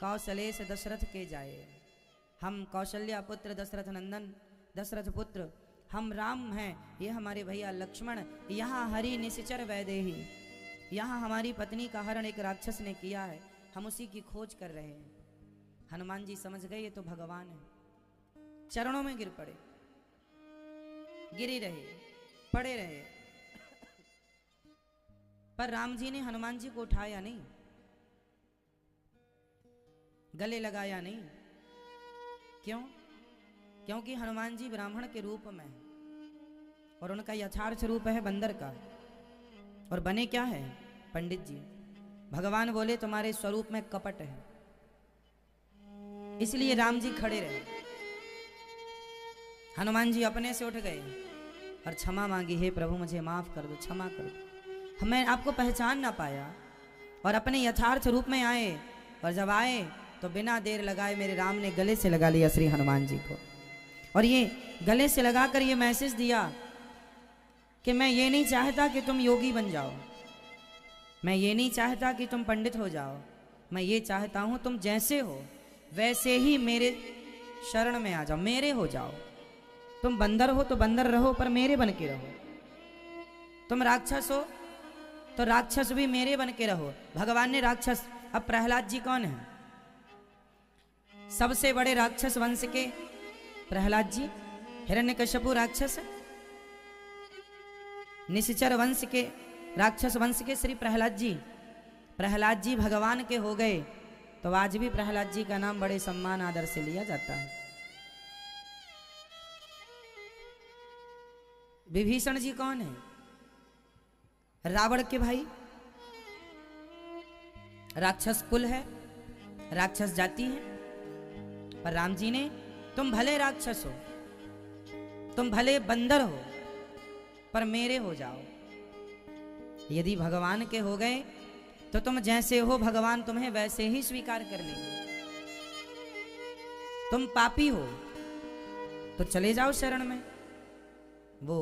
कौशलेश दशरथ के जाए। हम कौशल्या पुत्र दशरथ नंदन दशरथ पुत्र हम राम हैं, ये हमारे भैया लक्ष्मण, यहाँ हरि निश्चर वैदेही, यहाँ हमारी पत्नी का हरण एक राक्षस ने किया है, हम उसी की खोज कर रहे हैं। हनुमान जी समझ गए ये तो भगवान है, चरणों में गिर पड़े, गिरी रहे, पड़े रहे। पर राम जी ने हनुमान जी को उठाया नहीं, गले लगाया नहीं। क्यों? क्योंकि हनुमान जी ब्राह्मण के रूप में है और उनका यथार्थ रूप है बंदर का, और बने क्या है पंडित जी। भगवान बोले तुम्हारे स्वरूप में कपट है, इसलिए राम जी खड़े रहे। हनुमान जी अपने से उठ गए और क्षमा मांगी, हे प्रभु मुझे माफ कर दो, क्षमा कर दो, मैं आपको पहचान ना पाया। और अपने यथार्थ रूप में आए, और जब आए तो बिना देर लगाए मेरे राम ने गले से लगा लिया श्री हनुमान जी को, और ये गले से लगाकर ये मैसेज दिया कि मैं ये नहीं चाहता कि तुम योगी बन जाओ, मैं ये नहीं चाहता कि तुम पंडित हो जाओ, मैं ये चाहता हूं तुम जैसे हो वैसे ही मेरे शरण में आ जाओ, मेरे हो जाओ। तुम बंदर हो तो बंदर रहो, पर मेरे बन के रहो। तुम राक्षस हो तो राक्षस भी मेरे बन के रहो। भगवान ने राक्षस, अब प्रहलाद जी कौन है? सबसे बड़े राक्षस वंश के प्रहलाद जी, हिरण्यकश्यपु राक्षस, निश्चर वंश के राक्षस वंश के श्री प्रहलाद जी। प्रहलाद जी भगवान के हो गए तो आज भी प्रहलाद जी का नाम बड़े सम्मान आदर से लिया जाता है। विभीषण जी कौन है? रावण के भाई, राक्षस कुल है, राक्षस जाति है। पर राम जी ने, तुम भले राक्षस हो, तुम भले बंदर हो, पर मेरे हो जाओ। यदि भगवान के हो गए तो तुम जैसे हो भगवान तुम्हें वैसे ही स्वीकार कर लेंगे। तुम पापी हो तो चले जाओ शरण में, वो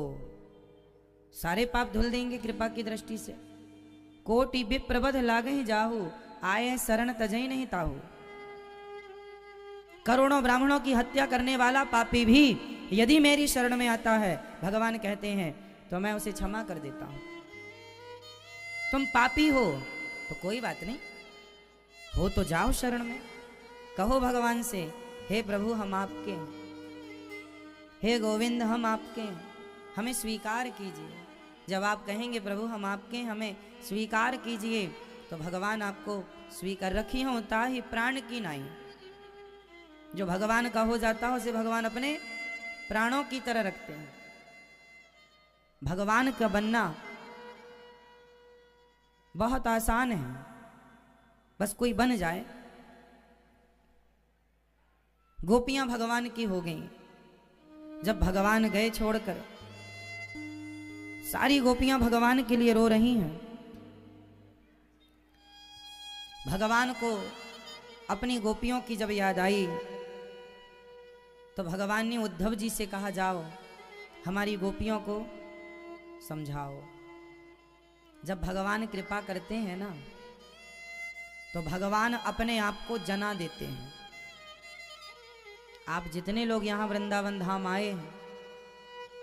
सारे पाप धुल देंगे कृपा की दृष्टि से। कोटि विप्रबध लागे जाहू, आए शरण तजई नहीं ताहू। करोड़ों ब्राह्मणों की हत्या करने वाला पापी भी यदि मेरी शरण में आता है, भगवान कहते हैं, तो मैं उसे क्षमा कर देता हूं। तुम पापी हो तो कोई बात नहीं, हो तो जाओ शरण में, कहो भगवान से, हे प्रभु हम आपके हैं, हे गोविंद हम आपके हैं, हमें स्वीकार कीजिए। जब आप कहेंगे प्रभु हम आपके हैं, हमें स्वीकार कीजिए, तो भगवान आपको स्वीकार रखी हो ताहि प्राण की नाई। जो भगवान का हो जाता है उसे भगवान अपने प्राणों की तरह रखते हैं। भगवान का बनना बहुत आसान है, बस कोई बन जाए। गोपियां भगवान की हो गई, जब भगवान गए छोड़कर, सारी गोपियां भगवान के लिए रो रही हैं। भगवान को अपनी गोपियों की जब याद आई तो भगवान ने उद्धव जी से कहा, जाओ हमारी गोपियों को समझाओ। जब भगवान कृपा करते हैं ना, तो भगवान अपने आप को जना देते हैं। आप जितने लोग यहाँ वृंदावन धाम आए हैं,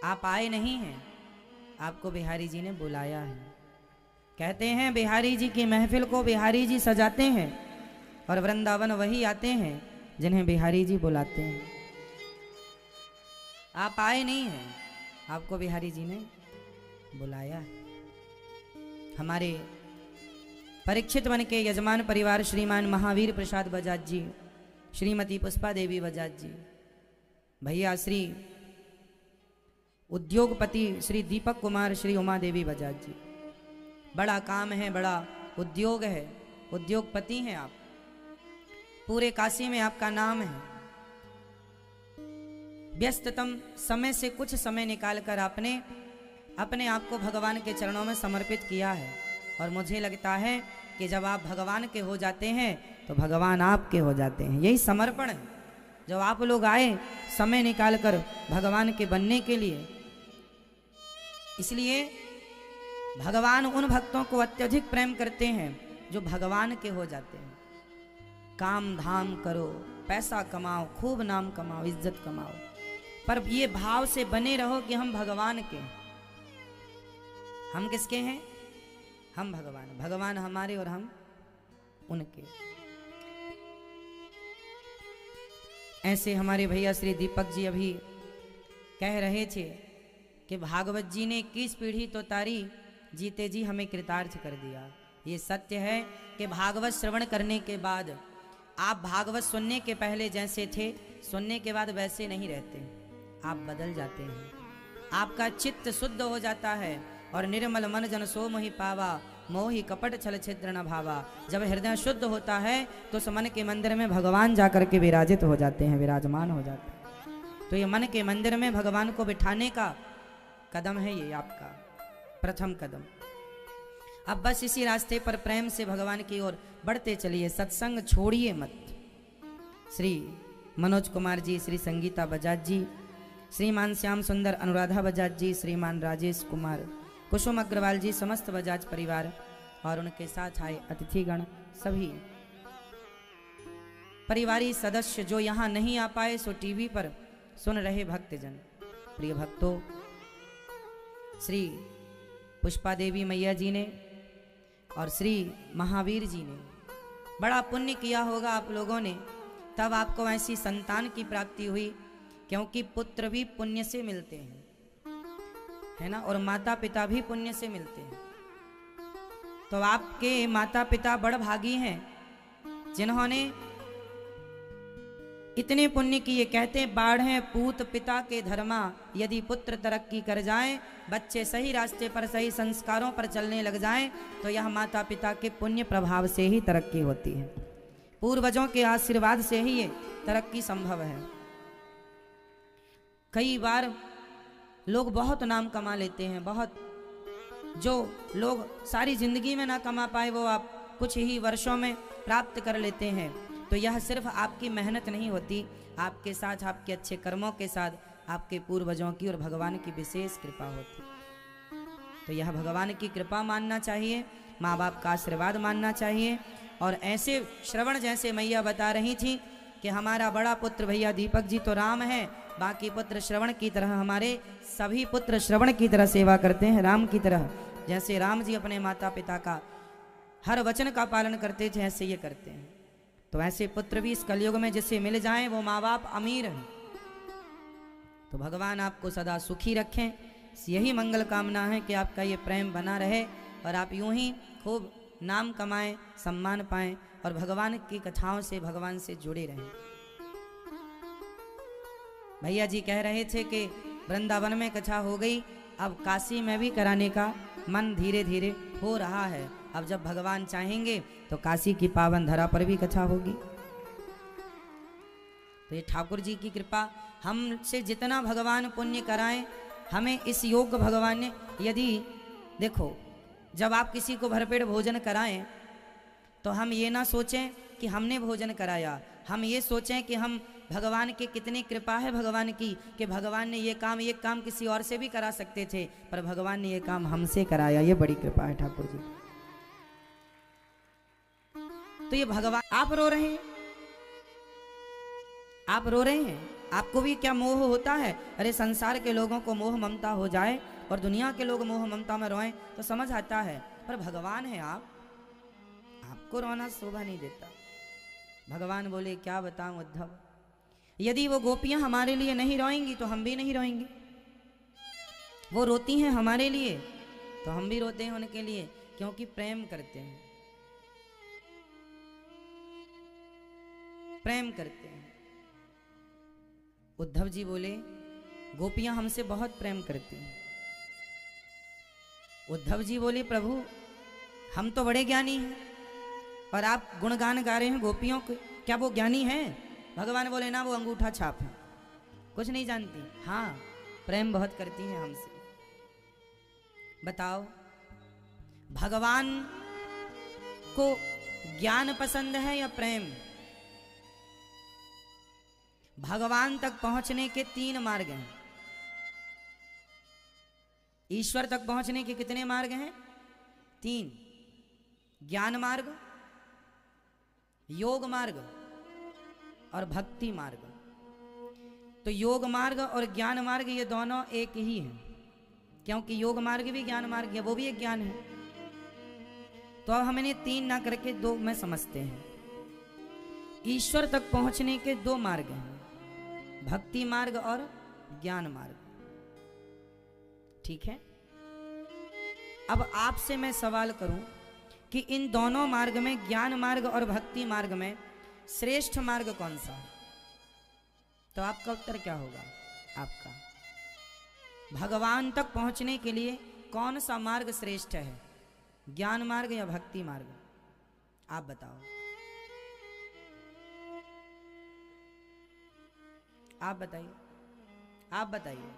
आप आए नहीं हैं, आपको बिहारी जी ने बुलाया है। कहते हैं बिहारी जी की महफिल को बिहारी जी सजाते हैं, और वृंदावन वही आते हैं जिन्हें बिहारी जी बुलाते हैं। आप आए नहीं हैं, आपको बिहारी जी ने बुलाया है। हमारे परीक्षित वन के यजमान परिवार श्रीमान महावीर प्रसाद बजाज जी, श्रीमती पुष्पा देवी बजाज जी, भैया श्री उद्योगपति श्री दीपक कुमार, श्री उमा देवी बजाज जी। बड़ा काम है, बड़ा उद्योग है, उद्योगपति हैं आप, पूरे काशी में आपका नाम है। व्यस्ततम समय से कुछ समय निकालकर आपने अपने आप को भगवान के चरणों में समर्पित किया है, और मुझे लगता है कि जब आप भगवान के हो जाते हैं तो भगवान आपके हो जाते हैं। यही समर्पण है। जब आप लोग आए समय निकालकर भगवान के बनने के लिए, इसलिए भगवान उन भक्तों को अत्यधिक प्रेम करते हैं जो भगवान के हो जाते हैं। काम धाम करो, पैसा कमाओ, खूब नाम कमाओ, इज्जत कमाओ, पर ये भाव से बने रहो कि हम भगवान के। हम किसके हैं? हम भगवान, भगवान हमारे और हम उनके। ऐसे हमारे भैया श्री दीपक जी अभी कह रहे थे कि भागवत जी ने 21 पीढ़ी तो तारी, जीते जी हमें कृतार्थ कर दिया। ये सत्य है कि भागवत श्रवण करने के बाद आप भागवत सुनने के पहले जैसे थे, सुनने के बाद वैसे नहीं रहते, आप बदल जाते हैं। आपका चित्त शुद्ध हो जाता है और निर्मल मन जन सो मोहि पावा, मोहि कपट छल छिद्र न भावा। जब हृदय शुद्ध होता है तो उस मन के मंदिर में भगवान जाकर के विराजित हो जाते हैं, विराजमान हो जाते हैं। तो ये मन के मंदिर में भगवान को बिठाने का कदम है ये आपका प्रथम कदम। अब बस इसी रास्ते पर प्रेम से भगवान की ओर बढ़ते चलिए, सत्संग छोड़िए मत। श्री मनोज कुमार जी, श्री संगीता बजाज जी, श्रीमान श्याम सुंदर अनुराधा बजाज जी, श्रीमान राजेश कुमार, कुसुम अग्रवाल जी, समस्त बजाज परिवार और उनके साथ आए अतिथिगण, सभी परिवारी सदस्य जो यहाँ नहीं आ पाए सो टीवी पर सुन रहे भक्तजन, प्रिय भक्तों, श्री पुष्पा देवी मैया जी ने और श्री महावीर जी ने बड़ा पुण्य किया होगा आप लोगों ने, तब आपको ऐसी संतान की प्राप्ति हुई, क्योंकि पुत्र भी पुण्य से मिलते हैं, है ना, और माता पिता भी पुण्य से मिलते हैं। तो आपके माता पिता बड़ भागी हैं जिन्होंने इतने पुण्य किए। कहते बाढ़े पूत पिता के धर्मा, यदि पुत्र तरक्की कर जाए, बच्चे सही रास्ते पर सही संस्कारों पर चलने लग जाएं, तो यह माता पिता के पुण्य प्रभाव से ही तरक्की होती है। पूर्वजों के आशीर्वाद से ही ये तरक्की संभव है। कई बार लोग बहुत नाम कमा लेते हैं, बहुत, जो लोग सारी जिंदगी में ना कमा पाए वो आप कुछ ही वर्षों में प्राप्त कर लेते हैं। तो यह सिर्फ आपकी मेहनत नहीं होती, आपके साथ आपके अच्छे कर्मों के साथ आपके पूर्वजों की और भगवान की विशेष कृपा होती। तो यह भगवान की कृपा मानना चाहिए, माँ बाप का आशीर्वाद मानना चाहिए। और ऐसे श्रवण जैसे मैया बता रही थी कि हमारा बड़ा पुत्र भैया दीपक जी तो राम है, बाकी पुत्र श्रवण की तरह, हमारे सभी पुत्र श्रवण की तरह सेवा करते हैं, राम की तरह। जैसे राम जी अपने माता पिता का हर वचन का पालन करते थे, ऐसे ये करते हैं। तो ऐसे पुत्र भी इस कलयुग में जिससे मिल जाएं वो माँ बाप अमीर हैं। तो भगवान आपको सदा सुखी रखें, यही मंगल कामना है कि आपका ये प्रेम बना रहे और आप यूं ही खूब नाम कमाएं, सम्मान पाएं और भगवान की कथाओं से भगवान से जुड़े रहें। भैया जी कह रहे थे कि वृंदावन में कथा हो गई, अब काशी में भी कराने का मन धीरे धीरे हो रहा है। अब जब भगवान चाहेंगे तो काशी की पावन धरा पर भी कथा होगी। तो ये ठाकुर जी की कृपा, हमसे जितना भगवान पुण्य कराएं, हमें इस योग भगवान ने, यदि देखो जब आप किसी को भरपेट भोजन कराएं तो हम ये ना सोचें कि हमने भोजन कराया, हम ये सोचें कि हम भगवान की कितनी कृपा है भगवान की, कि भगवान ने ये काम किसी और से भी करा सकते थे, पर भगवान ने ये काम हमसे कराया, ये बड़ी कृपा है ठाकुर जी। तो ये भगवान, आप रो रहे हैं, आप रो रहे हैं, आपको भी क्या मोह होता है? अरे संसार के लोगों को मोह ममता हो जाए और दुनिया के लोग मोह ममता में रोएं तो समझ आता है, पर भगवान है आप, आपको रोना शोभा नहीं देता। भगवान बोले क्या बताऊं उद्धव, यदि वो गोपियां हमारे लिए नहीं रोएंगी तो हम भी नहीं रोएंगे। वो रोती हैं हमारे लिए तो हम भी रोते हैं उनके लिए, क्योंकि प्रेम करते हैं, प्रेम करते हैं। उद्धव जी बोले गोपियां हमसे बहुत प्रेम करती हैं। उद्धव जी बोले प्रभु हम तो बड़े ज्ञानी हैं और आप गुणगान गा रहे हैं गोपियों के, क्या वो ज्ञानी हैं? भगवान बोले ना, वो अंगूठा छाप है, कुछ नहीं जानती। हाँ प्रेम बहुत करती हैं हमसे। बताओ भगवान को ज्ञान पसंद है या प्रेम? भगवान तक पहुंचने के 3 मार्ग हैं। ईश्वर तक पहुंचने के कितने मार्ग हैं? 3। ज्ञान मार्ग, योग मार्ग और भक्ति मार्ग। तो योग मार्ग और ज्ञान मार्ग ये दोनों एक ही हैं, क्योंकि योग मार्ग भी ज्ञान मार्ग है, वो भी एक ज्ञान है। तो अब हम इन्हें तीन ना करके दो में समझते हैं। ईश्वर तक पहुंचने के दो मार्ग हैं, भक्ति मार्ग और ज्ञान मार्ग। ठीक है, अब आपसे मैं सवाल करूं कि इन दोनों मार्ग में, ज्ञान मार्ग और भक्ति मार्ग में श्रेष्ठ मार्ग कौन सा है? तो आपका उत्तर क्या होगा? आपका भगवान तक पहुंचने के लिए कौन सा मार्ग श्रेष्ठ है, ज्ञान मार्ग या भक्ति मार्ग? आप बताओ, आप बताइए, आप बताइए,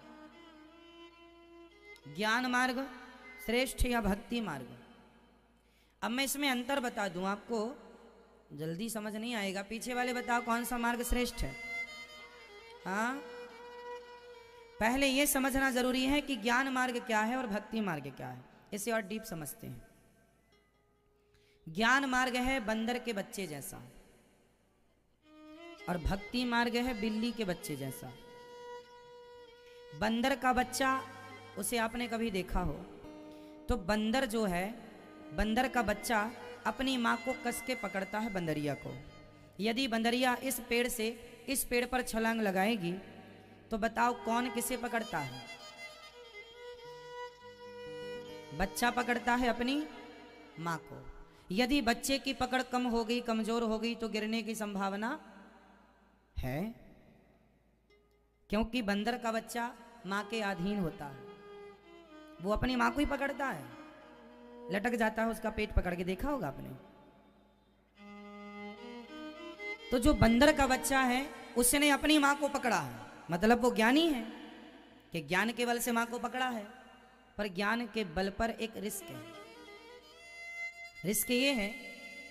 ज्ञान मार्ग श्रेष्ठ या भक्ति मार्ग? अब मैं इसमें अंतर बता दूं आपको, जल्दी समझ नहीं आएगा। पीछे वाले बताओ कौन सा मार्ग श्रेष्ठ है? हाँ, पहले यह समझना जरूरी है कि ज्ञान मार्ग क्या है और भक्ति मार्ग क्या है, इसे और डीप समझते हैं। ज्ञान मार्ग है बंदर के बच्चे जैसा और भक्ति मार्ग है बिल्ली के बच्चे जैसा। बंदर का बच्चा, उसे आपने कभी देखा हो तो बंदर जो है, बंदर का बच्चा अपनी माँ को कस के पकड़ता है बंदरिया को। यदि बंदरिया इस पेड़ से इस पेड़ पर छलांग लगाएगी तो बताओ कौन किसे पकड़ता है? बच्चा पकड़ता है अपनी माँ को। यदि बच्चे की पकड़ कम हो गई, कमजोर हो गई तो गिरने की संभावना है, क्योंकि बंदर का बच्चा माँ के अधीन होता है, वो अपनी माँ को ही पकड़ता है, लटक जाता है, उसका पेट पकड़ के देखा होगा आपने। तो जो बंदर का बच्चा है उसने अपनी माँ को पकड़ा है, मतलब वो ज्ञानी है कि ज्ञान के बल से माँ को पकड़ा है। पर ज्ञान के बल पर एक रिस्क है। रिस्क ये है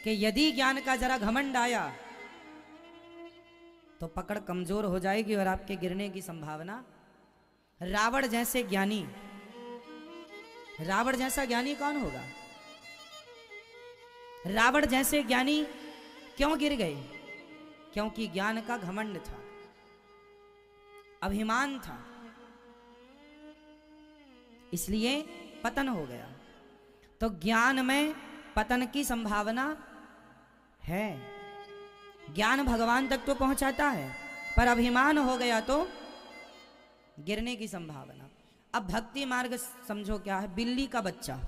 कि यदि ज्ञान का जरा घमंड आया तो पकड़ कमजोर हो जाएगी और आपके गिरने की संभावना। रावण जैसे ज्ञानी, रावण जैसा ज्ञानी कौन होगा? रावण जैसे ज्ञानी क्यों गिर गए? क्योंकि ज्ञान का घमंड था, अभिमान था, इसलिए पतन हो गया। तो ज्ञान में पतन की संभावना है। ज्ञान भगवान तक तो पहुंचाता है, पर अभिमान हो गया तो गिरने की संभावना। अब भक्ति मार्ग समझो क्या है? बिल्ली का बच्चा।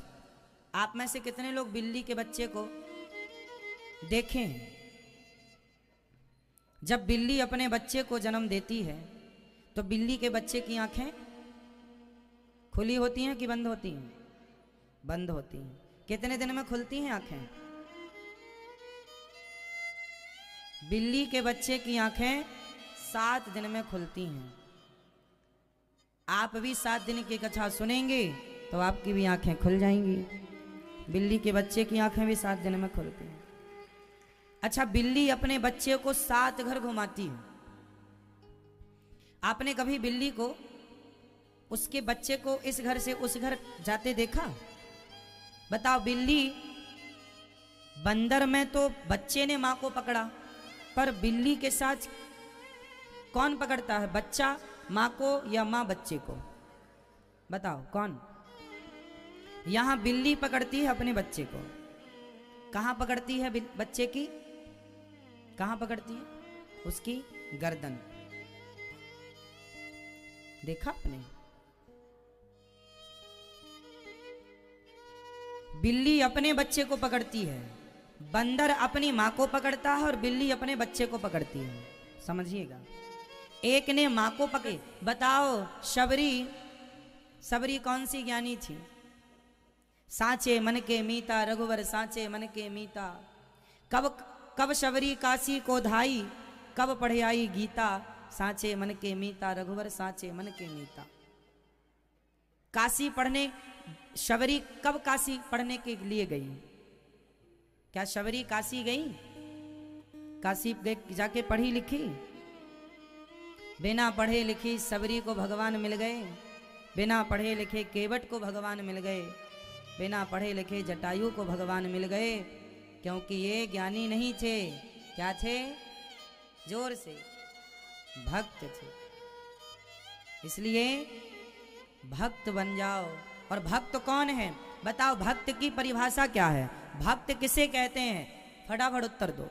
आप में से कितने लोग बिल्ली के बच्चे को देखे हैं? जब बिल्ली अपने बच्चे को जन्म देती है तो बिल्ली के बच्चे की आंखें खुली होती हैं कि बंद होती हैं? बंद होती हैं। कितने दिन में खुलती हैं आंखें? बिल्ली के बच्चे की आंखें 7 दिन में खुलती हैं। आप भी 7 दिन की कथा सुनेंगे तो आपकी भी आंखें खुल जाएंगी। बिल्ली के बच्चे की आंखें भी 7 दिन में खुलती हैं। अच्छा, बिल्ली अपने बच्चे को 7 घर घुमाती है। आपने कभी बिल्ली को, उसके बच्चे को इस घर से उस घर जाते देखा? बताओ, बिल्ली, बंदर में तो बच्चे ने मां को पकड़ा, पर बिल्ली के साथ कौन पकड़ता है? बच्चा मां को या मां बच्चे को? बताओ कौन? यहां बिल्ली पकड़ती है अपने बच्चे को। कहां पकड़ती है बच्चे की? कहां पकड़ती है? उसकी गर्दन। देखा आपने? बिल्ली अपने बच्चे को पकड़ती है, बंदर अपनी मां को पकड़ता है और बिल्ली अपने बच्चे को पकड़ती है। समझिएगा, एक ने मां को पकड़े। बताओ, सबरी कौन सी ज्ञानी थी? सांचे मन के मीता रघुवर, सांचे मन के मीता। कब शबरी काशी को धाई, कब पढ़े आई गीता। सांचे मन के मीता रघुवर, सांचे मन के मीता। काशी पढ़ने शबरी कब काशी पढ़ने के लिए गई? क्या शबरी काशी गई? काशी जाके पढ़ी लिखी? बिना पढ़े लिखी सबरी को भगवान मिल गए। बिना पढ़े लिखे केवट को भगवान मिल गए। बिना पढ़े लिखे जटायु को भगवान मिल गए, क्योंकि ये ज्ञानी नहीं थे, क्या थे? जोर से, भक्त थे। इसलिए भक्त बन जाओ। और भक्त कौन है बताओ? भक्त की परिभाषा क्या है? भक्त किसे कहते हैं? फटाफट उत्तर दो।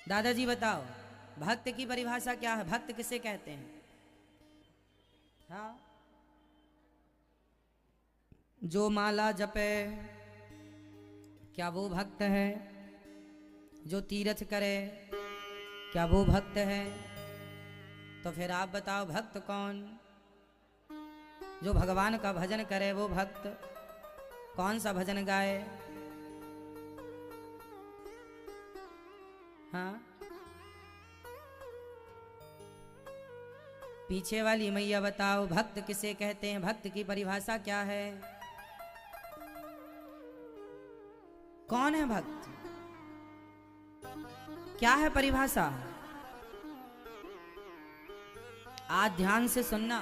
दादाजी बताओ, भक्त की परिभाषा क्या है? भक्त किसे कहते हैं? हाँ, जो माला जपे, क्या वो भक्त है? जो तीर्थ करे, क्या वो भक्त है? तो फिर आप बताओ भक्त कौन? जो भगवान का भजन करे वो भक्त। कौन सा भजन गाए? हाँ, पीछे वाली मैया बताओ भक्त किसे कहते हैं? भक्त की परिभाषा क्या है? कौन है भक्त? क्या है परिभाषा? आज ध्यान से सुनना।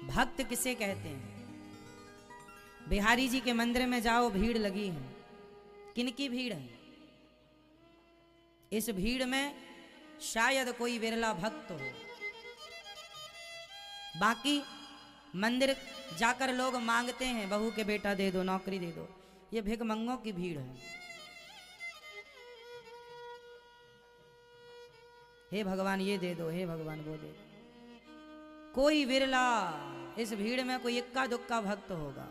भक्त किसे कहते हैं? बिहारी जी के मंदिर में जाओ, भीड़ लगी है। किनकी भीड़ है? इस भीड़ में शायद कोई विरला भक्त हो। बाकी मंदिर जाकर लोग मांगते हैं, बहू के बेटा दे दो, नौकरी दे दो। ये भिखमंगों की भीड़ है। हे भगवान ये दे दो, हे भगवान वो दे दो। कोई विरला इस भीड़ में कोई इक्का दुक्का भक्त होगा।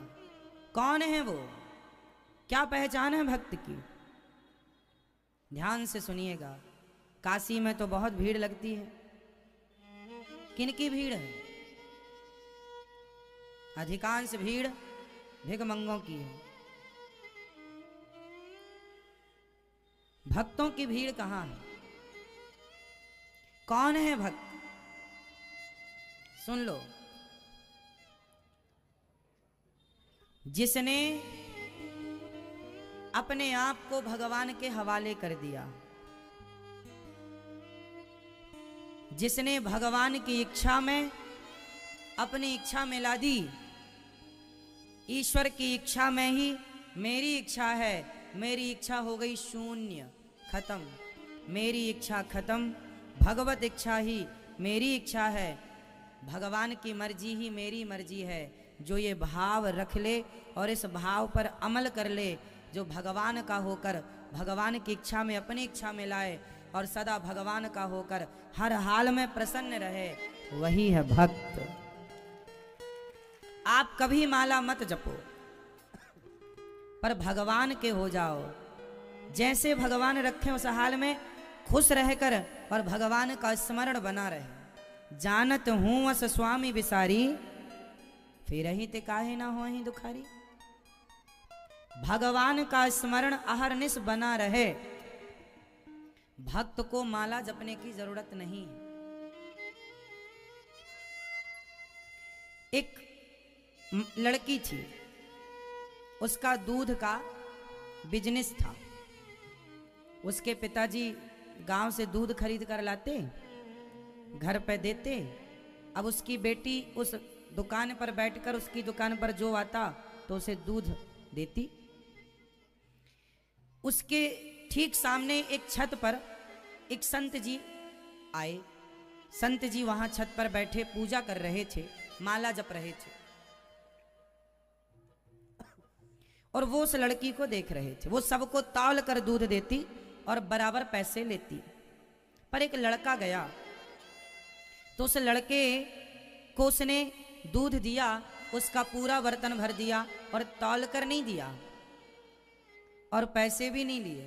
कौन है वो? क्या पहचान है भक्त की? ध्यान से सुनिएगा। काशी में तो बहुत भीड़ लगती है। किनकी भीड़ है? अधिकांश भीड़ भिखमंगों की है। भक्तों की भीड़ कहां है? कौन है भक्त? सुन लो। जिसने अपने आप को भगवान के हवाले कर दिया, जिसने भगवान की इच्छा में अपनी इच्छा मिला दी। ईश्वर की इच्छा में ही मेरी इच्छा है, मेरी इच्छा हो गई शून्य, खत्म। मेरी इच्छा खत्म, भगवत इच्छा ही मेरी इच्छा है, भगवान की मर्जी ही मेरी मर्जी है। जो ये भाव रख ले और इस भाव पर अमल कर ले, जो भगवान का होकर भगवान की इच्छा में अपनी इच्छा में लाए और सदा भगवान का होकर हर हाल में प्रसन्न रहे, वही है भक्त। आप कभी माला मत जपो, पर भगवान के हो जाओ। जैसे भगवान रखें उस हाल में खुश रहकर और भगवान का स्मरण बना रहे। जानत हूं अस स्वामी बिसारी, फिर ही ते काहे ना हो ही दुखारी। भगवान का स्मरण अहरनिश बना रहे। भक्त को माला जपने की जरूरत नहीं। एक लड़की थी, उसका दूध का बिजनेस था। उसके पिताजी गांव से दूध खरीद कर लाते, घर पे देते। अब उसकी बेटी उस दुकान पर बैठकर उसकी दुकान पर जो आता तो उसे दूध देती। उसके ठीक सामने एक छत पर एक संत जी आए। संत जी वहां छत पर बैठे पूजा कर रहे थे, माला जप रहे थे, और वो उस लड़की को देख रहे थे। वो सबको तौल कर दूध देती और बराबर पैसे लेती। पर एक लड़का गया तो उस लड़के को उसने दूध दिया, उसका पूरा बर्तन भर दिया और तौल कर नहीं दिया और पैसे भी नहीं लिए।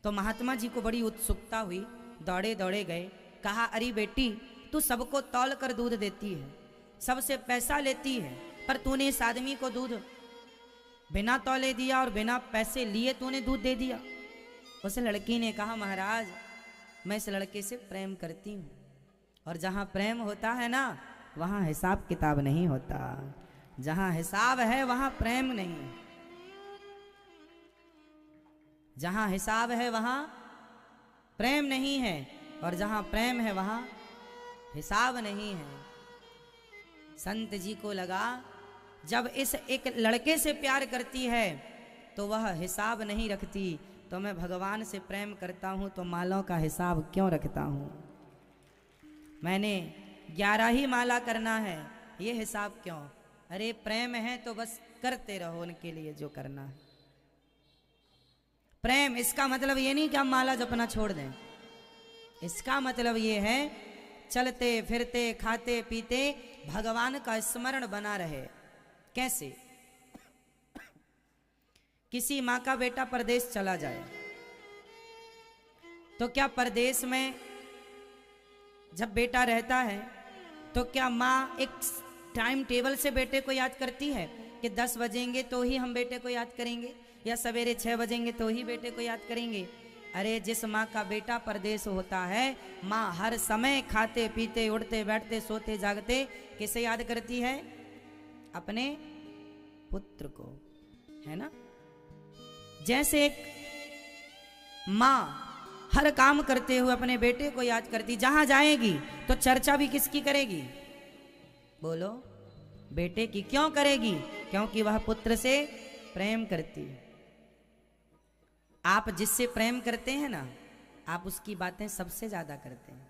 तो महात्मा जी को बड़ी उत्सुकता हुई, दौड़े दौड़े गए, कहा अरे बेटी, तू सबको तौल कर दूध देती है, सबसे पैसा लेती है, पर तूने इस आदमी को दूध बिना तौले दिया और बिना पैसे लिए तूने दूध दे दिया। उस लड़की ने कहा महाराज, मैं इस लड़के से प्रेम करती हूँ, और जहाँ प्रेम होता है ना वहाँ हिसाब किताब नहीं होता। जहाँ हिसाब है वहाँ प्रेम नहीं। जहाँ हिसाब है वहाँ प्रेम नहीं है, और जहाँ प्रेम है वहाँ हिसाब नहीं है। संत जी को लगा जब इस एक लड़के से प्यार करती है तो वह हिसाब नहीं रखती, तो मैं भगवान से प्रेम करता हूँ तो मालों का हिसाब क्यों रखता हूँ? मैंने 11 ही माला करना है, ये हिसाब क्यों? अरे प्रेम है तो बस करते रहो उनके लिए जो करना है। प्रेम इसका मतलब ये नहीं कि हम माला जपना छोड़ दें, इसका मतलब ये है चलते फिरते खाते पीते भगवान का स्मरण बना रहे। कैसे? किसी माँ का बेटा परदेश चला जाए तो क्या परदेश में जब बेटा रहता है तो क्या माँ एक टाइम टेबल से बेटे को याद करती है कि 10 बजेंगे तो ही हम बेटे को याद करेंगे, या सवेरे 6 बजेंगे तो ही बेटे को याद करेंगे? अरे जिस माँ का बेटा परदेश होता है, माँ हर समय खाते पीते उठते बैठते सोते जागते किसे याद करती है? अपने पुत्र को, है ना? जैसे एक माँ हर काम करते हुए अपने बेटे को याद करती, जहां जाएगी तो चर्चा भी किसकी करेगी? बोलो, बेटे की क्यों करेगी? क्योंकि वह पुत्र से प्रेम करती है। आप जिससे प्रेम करते हैं ना, आप उसकी बातें सबसे ज्यादा करते हैं।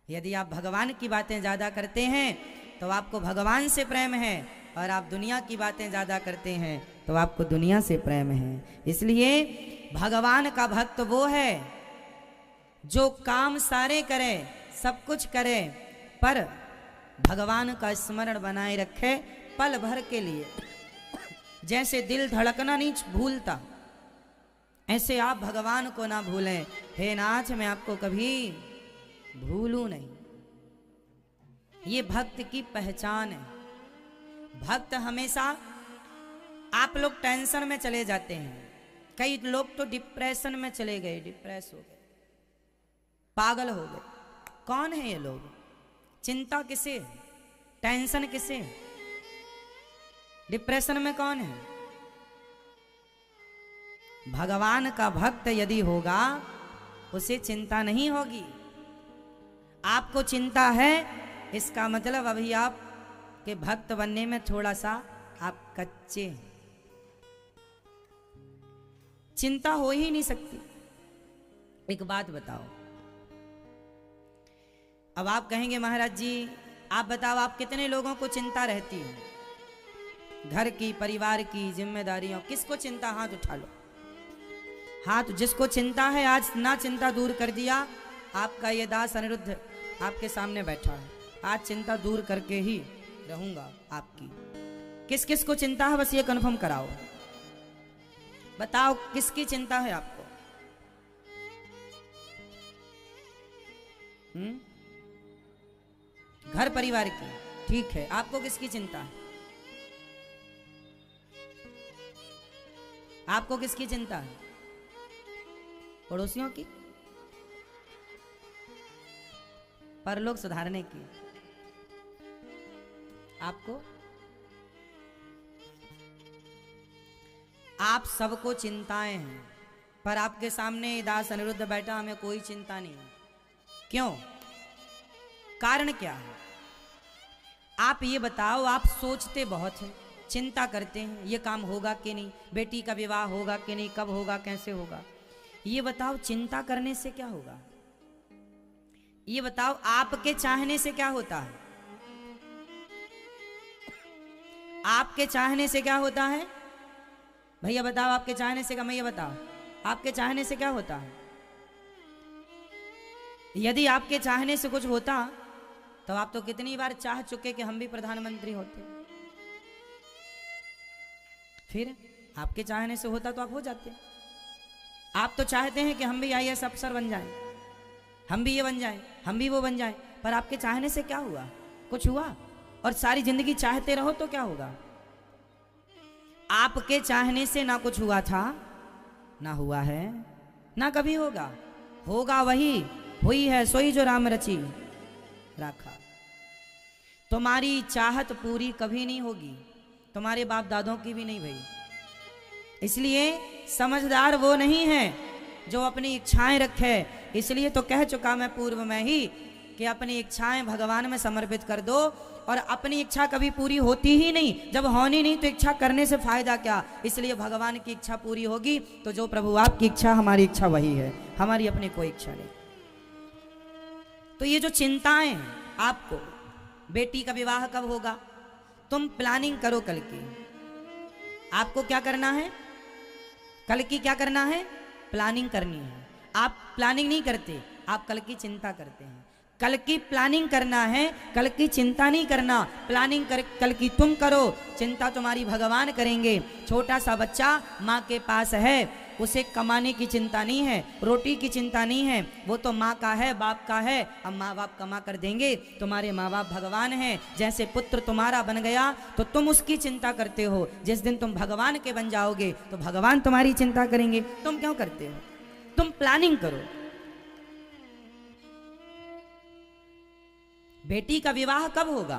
यदि आप भगवान की बातें ज्यादा करते हैं तो आपको भगवान से प्रेम है, और आप दुनिया की बातें ज्यादा करते हैं तो आपको दुनिया से प्रेम है। इसलिए भगवान का भक्त वो है जो काम सारे करे, सब कुछ करे, पर भगवान का स्मरण बनाए रखे पल भर के लिए। जैसे दिल धड़कना नहीं भूलता, ऐसे आप भगवान को ना भूलें। हे नाथ, मैं आपको कभी भूलूं नहीं। ये भक्त की पहचान है। भक्त हमेशा, आप लोग टेंशन में चले जाते हैं, कई लोग तो डिप्रेशन में चले गए, डिप्रेस हो गए, पागल हो गए। कौन है ये लोग? चिंता किसे? टेंशन किसे? डिप्रेशन में कौन है? भगवान का भक्त यदि होगा उसे चिंता नहीं होगी। आपको चिंता है, इसका मतलब अभी आप के भक्त बनने में थोड़ा सा आप कच्चे हैं। चिंता हो ही नहीं सकती। एक बात बताओ, अब आप कहेंगे महाराज जी आप बताओ, आप कितने लोगों को चिंता रहती है? घर की, परिवार की जिम्मेदारियों, किसको चिंता? हाथ उठा लो। हाथ जिसको चिंता है, आज ना चिंता दूर कर दिया। आपका ये दास अनिरुद्ध आपके सामने बैठा है, आज चिंता दूर करके ही रहूंगा आपकी। किस किस को चिंता है, बस ये कन्फर्म कराओ। बताओ किसकी चिंता है आपको? घर परिवार की, ठीक है। आपको किसकी चिंता है? आपको किसकी चिंता है? पड़ोसियों की, परलोक सुधारने की। आपको, आप सबको चिंताएं हैं, पर आपके सामने दास अनिरुद्ध बैठा, हमें कोई चिंता नहीं है। क्यों? कारण क्या है? आप ये बताओ। आप सोचते बहुत हैं, चिंता करते हैं, ये काम होगा कि नहीं, बेटी का विवाह होगा कि नहीं, कब होगा, कैसे होगा। ये बताओ, चिंता करने से क्या होगा? ये बताओ, आपके चाहने से क्या होता है? आपके चाहने से क्या होता है? भैया बताओ, आपके चाहने से क्या? मैं ये बताओ, आपके चाहने से क्या होता है? यदि आपके चाहने से कुछ होता तो आप तो कितनी बार चाह चुके कि हम भी प्रधानमंत्री होते। फिर आपके चाहने से होता तो आप हो जाते। आप तो चाहते हैं कि हम भी IAS अफसर बन जाएं, हम भी ये बन जाएं, हम भी वो बन जाएं, पर आपके चाहने से क्या हुआ? कुछ हुआ? और सारी जिंदगी चाहते रहो तो क्या होगा? आपके चाहने से ना कुछ हुआ था, ना हुआ है, ना कभी होगा। होगा वही, हुई है सोई जो राम रची राखा। तुम्हारी चाहत पूरी कभी नहीं होगी, तुम्हारे बाप दादों की भी नहीं भाई। इसलिए समझदार वो नहीं है जो अपनी इच्छाएं रखे। इसलिए तो कह चुका मैं पूर्व में ही कि अपनी इच्छाएं भगवान में समर्पित कर दो, और अपनी इच्छा कभी पूरी होती ही नहीं। जब होनी नहीं तो इच्छा करने से फायदा क्या। इसलिए भगवान की इच्छा पूरी होगी तो जो प्रभु आपकी इच्छा हमारी इच्छा वही है, हमारी अपनी कोई इच्छा नहीं। तो ये जो चिंताएं हैं आपको, बेटी का विवाह कब होगा, तुम प्लानिंग करो कल की। आपको क्या करना है, कल की क्या करना है, प्लानिंग करनी है। आप प्लानिंग नहीं करते, आप कल की चिंता करते हैं। कल की प्लानिंग करना है, कल की चिंता नहीं करना। प्लानिंग कल की तुम करो, चिंता तुम्हारी भगवान करेंगे। छोटा सा बच्चा माँ के पास है, उसे कमाने की चिंता नहीं है, रोटी की चिंता नहीं है, वो तो माँ का है, बाप का है। अब माँ बाप कमा कर देंगे, तुम्हारे माँ बाप भगवान हैं। जैसे पुत्र तुम्हारा बन गया तो तुम उसकी चिंता करते हो, जिस दिन तुम भगवान के बन जाओगे तो भगवान तुम्हारी चिंता करेंगे। तुम क्यों करते हो, तुम प्लानिंग करो। बेटी का विवाह कब होगा,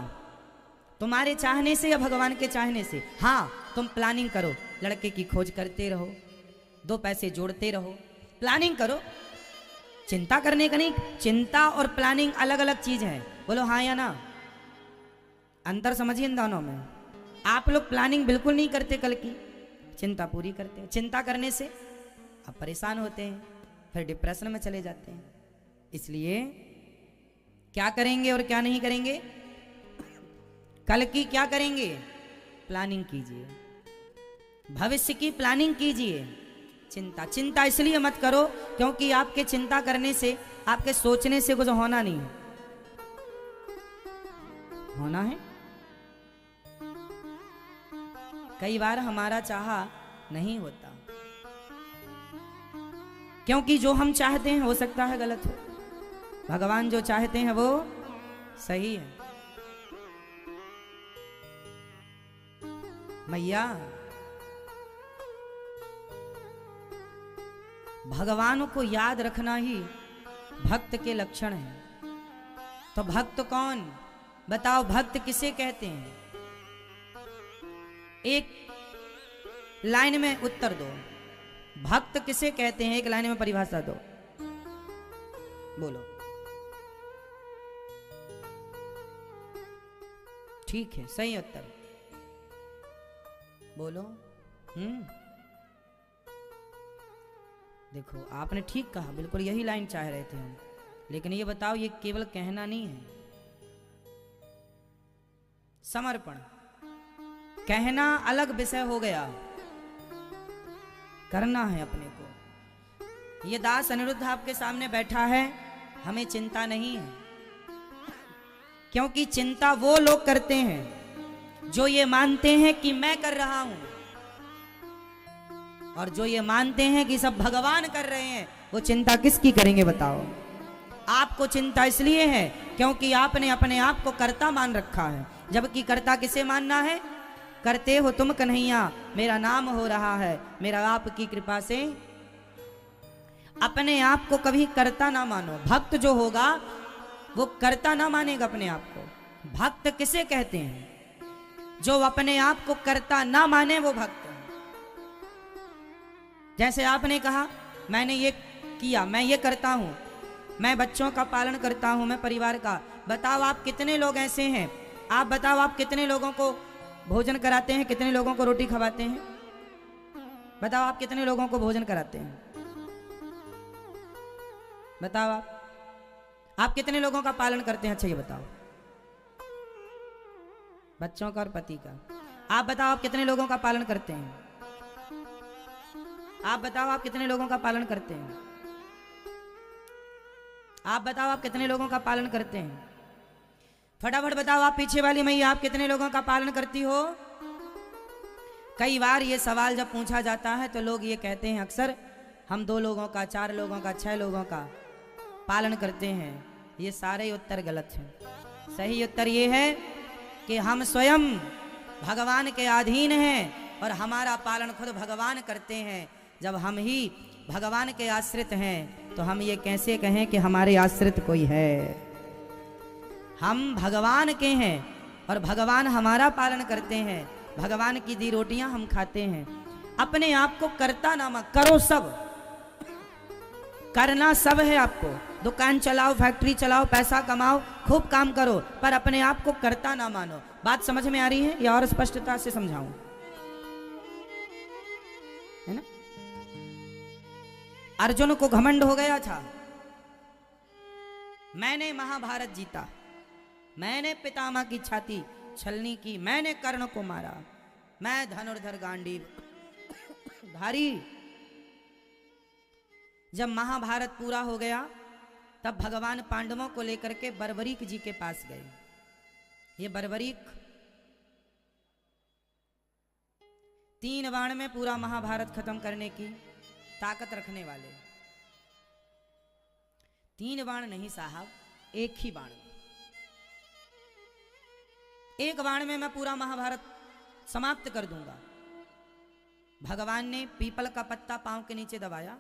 तुम्हारे चाहने से या भगवान के चाहने से। हाँ, तुम प्लानिंग करो, लड़के की खोज करते रहो, 2 पैसे जोड़ते रहो, प्लानिंग करो। चिंता करने का नहीं, चिंता और प्लानिंग अलग अलग चीज है। बोलो हाँ या ना, अंतर समझिए इन दोनों में। आप लोग प्लानिंग बिल्कुल नहीं करते, कल की चिंता पूरी करते हैं। चिंता करने से आप परेशान होते हैं, फिर डिप्रेशन में चले जाते हैं। इसलिए क्या करेंगे और क्या नहीं करेंगे, कल की क्या करेंगे, प्लानिंग कीजिए, भविष्य की प्लानिंग कीजिए। चिंता इसलिए मत करो क्योंकि आपके चिंता करने से, आपके सोचने से कुछ होना नहीं है। होना है, कई बार हमारा चाहा नहीं होता, क्योंकि जो हम चाहते हैं हो सकता है गलत हो, भगवान जो चाहते हैं वो सही है। मैया, भगवान को याद रखना ही भक्त के लक्षण है। तो भक्त कौन, बताओ, भक्त किसे कहते हैं? एक लाइन में उत्तर दो, भक्त किसे कहते हैं, एक लाइन में परिभाषा दो, बोलो। ठीक है, सही उत्तर, बोलो। देखो, आपने ठीक कहा, बिल्कुल यही लाइन चाह रहे थे हम। लेकिन ये बताओ, ये केवल कहना नहीं है, समर्पण। कहना अलग विषय हो गया, करना है अपने को। ये दास अनिरुद्ध आपके सामने बैठा है, हमें चिंता नहीं है, क्योंकि चिंता वो लोग करते हैं जो ये मानते हैं कि मैं कर रहा हूं, और जो ये मानते हैं कि सब भगवान कर रहे हैं, वो चिंता किसकी करेंगे बताओ। आपको चिंता इसलिए है क्योंकि आपने अपने आप को कर्ता मान रखा है, जबकि कर्ता किसे मानना है? करते हो तुम कन्हैया, मेरा नाम हो रहा है, मेरा आपकी कृपा से। अपने आप को कभी कर्ता ना मानो। भक्त जो होगा वो कर्ता ना मानेगा अपने आप को। भक्त किसे कहते हैं? जो अपने आप को कर्ता ना माने वो भक्त है। जैसे आपने कहा मैंने ये किया, मैं ये करता हूं, मैं बच्चों का पालन करता हूं, मैं परिवार का। बताओ आप कितने लोग ऐसे हैं, आप बताओ आप कितने लोगों को भोजन कराते हैं, कितने लोगों को रोटी खवाते हैं? बताओ आप कितने लोगों को भोजन कराते हैं? बताओ आप कितने लोगों का पालन करते हैं? अच्छा ये बताओ, बच्चों का और पति का। आप बताओ आप कितने लोगों का पालन करते हैं? आप बताओ आप कितने लोगों का पालन करते हैं? आप बताओ आप कितने लोगों का पालन करते हैं? फटाफट बताओ आप, पीछे वाली मैया, आप कितने लोगों का पालन करती हो? कई बार ये सवाल जब पूछा जाता है तो लोग ये कहते हैं अक्सर, हम 2 लोगों का, 4 लोगों का, 6 लोगों का पालन करते हैं। ये सारे उत्तर गलत हैं। सही उत्तर ये है कि हम स्वयं भगवान के अधीन हैं और हमारा पालन खुद भगवान करते हैं। जब हम ही भगवान के आश्रित हैं तो हम ये कैसे कहें कि हमारे आश्रित कोई है? हम भगवान के हैं और भगवान हमारा पालन करते हैं। भगवान की दी रोटियां हम खाते हैं। अपने आप को कर्ता ना करो, सब करना सब है आपको। दुकान चलाओ, फैक्ट्री चलाओ, पैसा कमाओ, खूब काम करो, पर अपने आप को कर्ता ना मानो। बात समझ में आ रही है या और स्पष्टता से समझाऊं? है ना? अर्जुन को घमंड हो गया था, मैंने महाभारत जीता, मैंने पितामह की छाती छलनी की, मैंने कर्ण को मारा, मैं धनुर्धर गांडीव धारी। जब महाभारत पूरा हो गया तब भगवान पांडवों को लेकर के बर्बरीक जी के पास गए। ये बर्बरीक 3 बाण में पूरा महाभारत खत्म करने की ताकत रखने वाले। 3 बाण नहीं साहब, एक ही बाण में, एक बाण में मैं पूरा महाभारत समाप्त कर दूंगा। भगवान ने पीपल का पत्ता पांव के नीचे दबाया,